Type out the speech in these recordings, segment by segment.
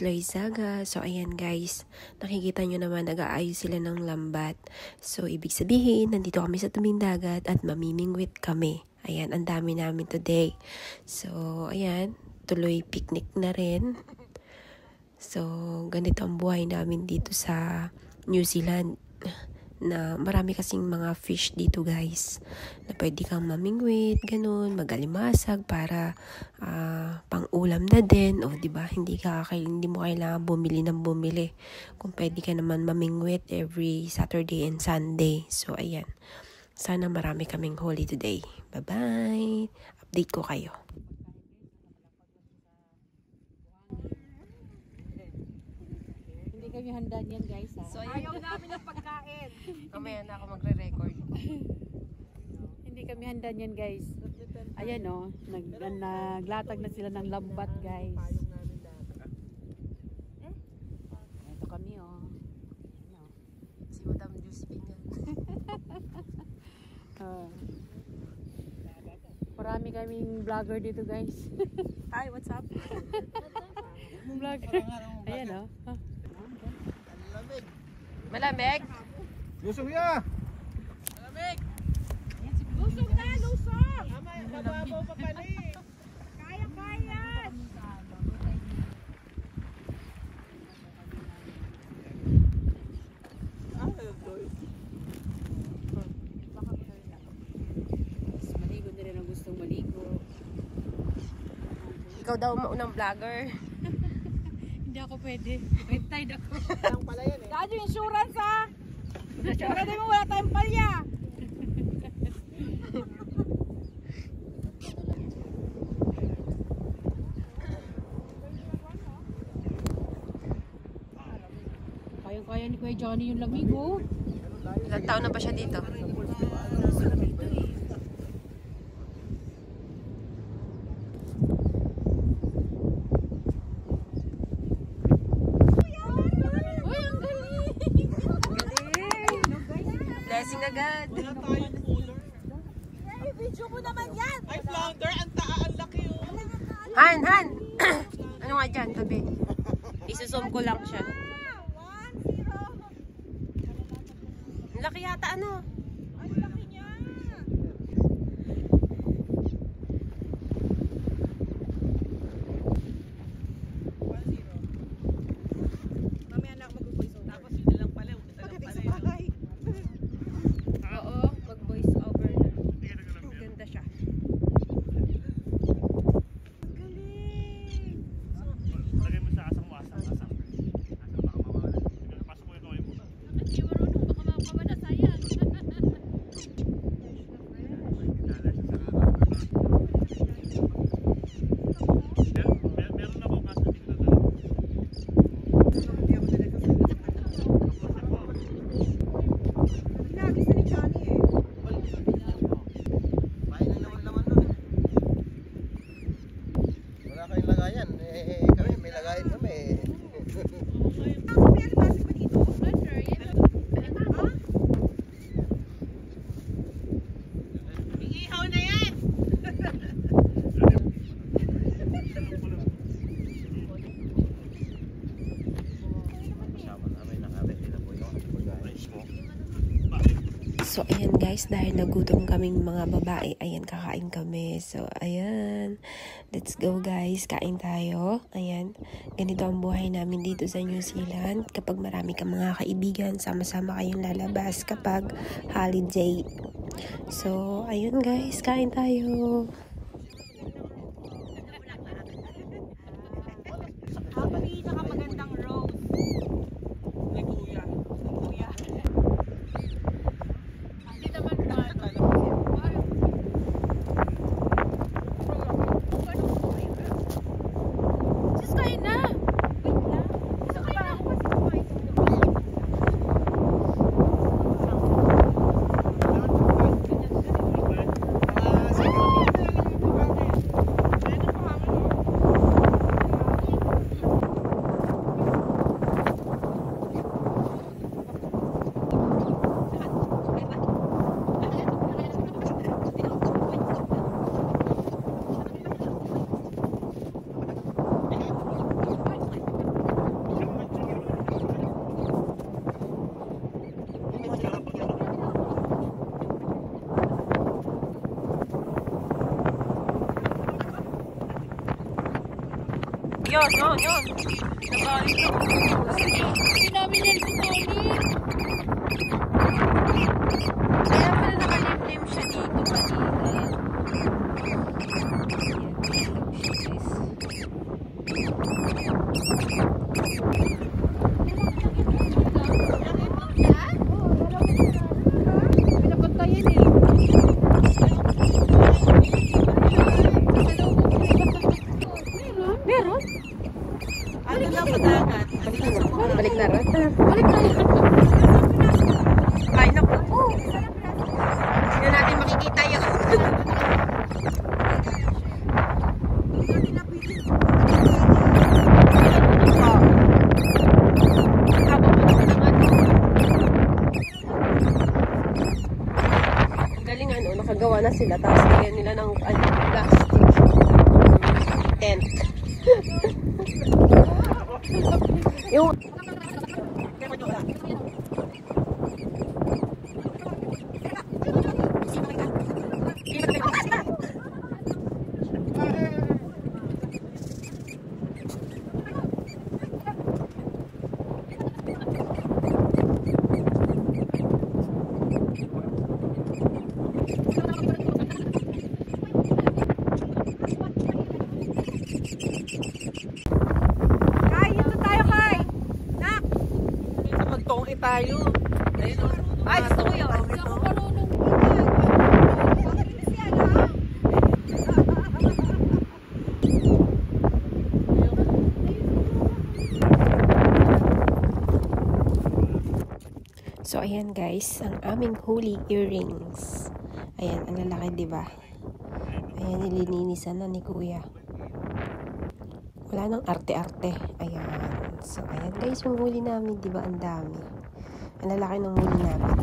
Loizaga. So, ayan guys, nakikita nyo naman nag-aayos sila ng lambat. So, ibig sabihin, nandito kami sa tabing dagat at mamimingwit kami. Ayan, ang dami namin today. So, ayan, tuloy picnic na rin. So, ganito ang buhay namin dito sa New Zealand. Na marami kasing mga fish dito guys na pwede kang mamingwit, ganun, magalimasag para pang ulam na din, o diba, hindi mo kailangan bumili kung pwede ka naman mamingwit every Saturday and Sunday. So ayan, sana marami kaming huli today. Bye bye, update ko kayo. Kami handa niyan guys ha. So, ayaw namin ng pagkain. Mamaya na ako magre-record. Hindi kami handa niyan guys. Ayan o, naglatag na sila ng lambat guys. Ito kami o. Si Madam Josephine yan. Marami kaming vlogger dito guys. Hi, what's up? Vlogger. Ayan o. Malamig? Lusog ya! Malamig! Lusog na, lusog! Mababaw pa pala eh. Kaya! Maligo na rin ang gustong maligo. Ikaw daw maunang vlogger. Hindi ako pwede. Red tide ako. Lang pala yan eh. Dahil yung insurance ha! Insurance mo, wala tayong palya! Kayang-kaya ni Kuya Johnny yung lamigo. Ilang taon na ba siya dito? Blessing agad. Wala tayong cooler. Ay, video ko naman yan! Ay, flounder! Ang laki oh! Han! Ano nga dyan, tabi? Isusum ko lang siya. 1-0! Ang laki yata, ano? Ang laki niya! Mamaya na ako mag-voice over. Tapos yun lang pala. Pagdating sa bahay. Oo, mag-voice over na. Ganda siya. Galing! Lagay mo sa asang mo, asang. Baka mawala. Pasok mo yung kamay mo. Hindi marunong, baka makamana sayang. Meron ako kaso hindi ko nadala. Pinagis na ni Johnny eh. Bahay na naman nun. Wala kayong lagayan. Kami, may lagayan kami. May alibasig ba dito? Iihaw na yan! Kasama namin nakabit nila po yung rice mo. So, ayan guys, dahil nagutom kaming mga babae, ayan, kakain kami. So, ayan, let's go guys, kain tayo. Ayan, ganito ang buhay namin dito sa New Zealand. Kapag marami kang mga kaibigan, sama-sama kayong lalabas kapag holiday. So, ayun guys, kain tayo. Ang pinakamagandang rose. May kuya. Kuya. Hindi naman ba? Just kain na! Wait lang. Gusto kain na ako kasi kumain ko. Yun, yun, yun. Hindi namin yan kukunin. Kaya pala nakalimlim siya dito kanina. Pinapuntayin eh. Meron? Ano na padagat? Balik na rin. Balik na yan. Ay, naku. Hindi natin makikita yun. Galing ano, nakagawa na sila. Tapos lagyan nila ng plastic tent. Yung Magtong tayo. Ayun o. ay, gusto ko yun. So, ayan guys, ang aming holy earrings. Ayan, ang lalaki, diba? Ayan, nililinisan na ni Kuya. Wala nang arte-arte. Ayan. So, ayan guys, yung huli namin, diba? Ang dami. Ang lalaki ng huli namin.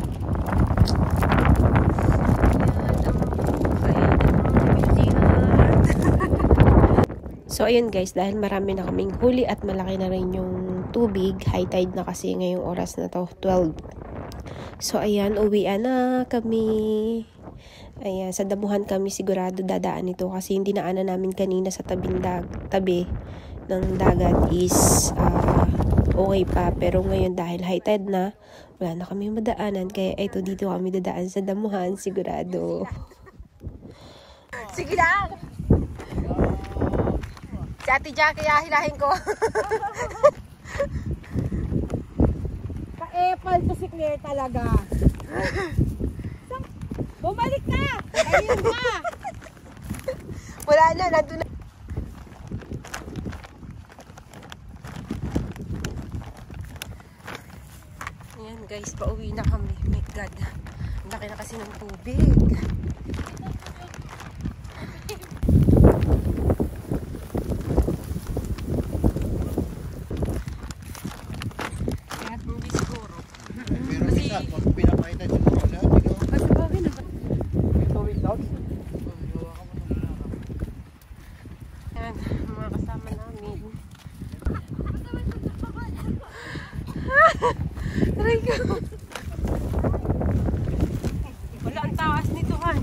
So, ayun guys, dahil marami na kaming huli at malaki na rin yung tubig, high tide na kasi ngayong oras na to, 12. So, ayan, uwian na kami. Ayan, sa damuhan kami sigurado dadaan ito kasi hindi naanan namin kanina sa tabi ng dagat is okay pa. Pero ngayon dahil high tide na, wala na kami madaanan. Kaya ito, dito kami dadaan sa damuhan, sigurado. Sige lang! Si Ate Jackie, hilahin ko. Ka-epal to si Claire talaga. Bumalik na! Ayun na! Wala na, nandun na. Ayan guys, pauwi na kami. My God, ang laki na kasi ng tubig. Kaya hindi siguro. Pero isa, pag pinapakita dyan mo wala, di ko. Kasi bagay na. Ayan, mga kasama namin. Aray ko. Wala ang taas nito, han.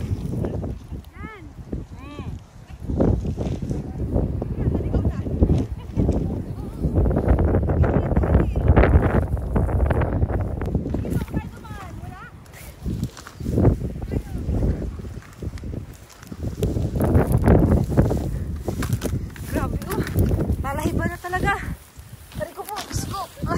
Grabe, oh. Lalahiba na talaga. Aray ko po, gusto ko.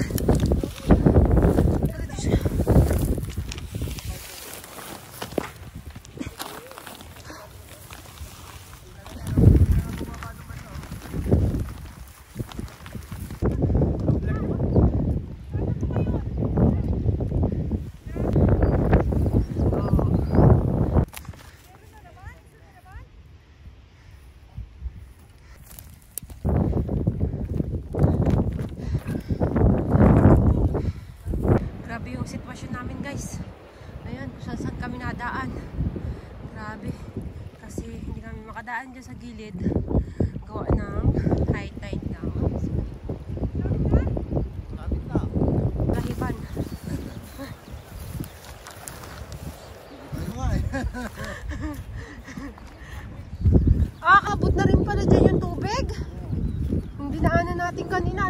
Grabe yung sitwasyon namin guys. Ayan, kung saan kami nadaan. Grabe. Kasi hindi kami makadaan dyan sa gilid. Gawa ng high tide lang. Lahiban. Kabot na rin pala dyan yung tubig. Hindi dinaanan natin kanina.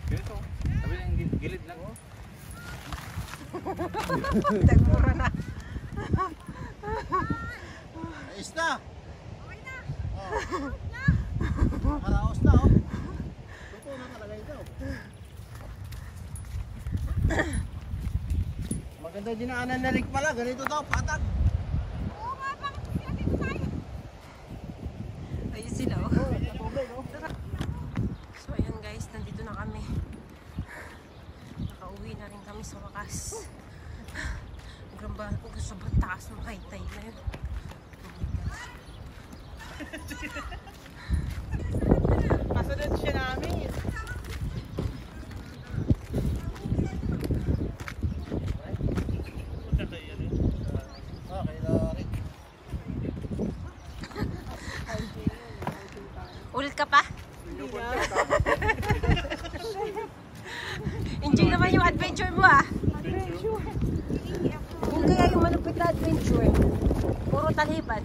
Ganito. Sabi ng gilid lang. Tagmura na. Ayos na. Okay na. Nakaraos na, oh. Totoo na talaga ito. Maganda dinaanan na rig pala. Ganito daw, patag. Oo nga, bakit dito tayo? Ayun sila, oh. So, ayan guys, nandito na kami. Nakauwi na rin kami sa wakas. Sobrang taas ng high tide na yun. Kasunod siya namin. Okay na rig. Ulit ka pa? Enjoy naman yung adventure mo, ah. Yung kaya yung malupit na adventure. Puro talhipan.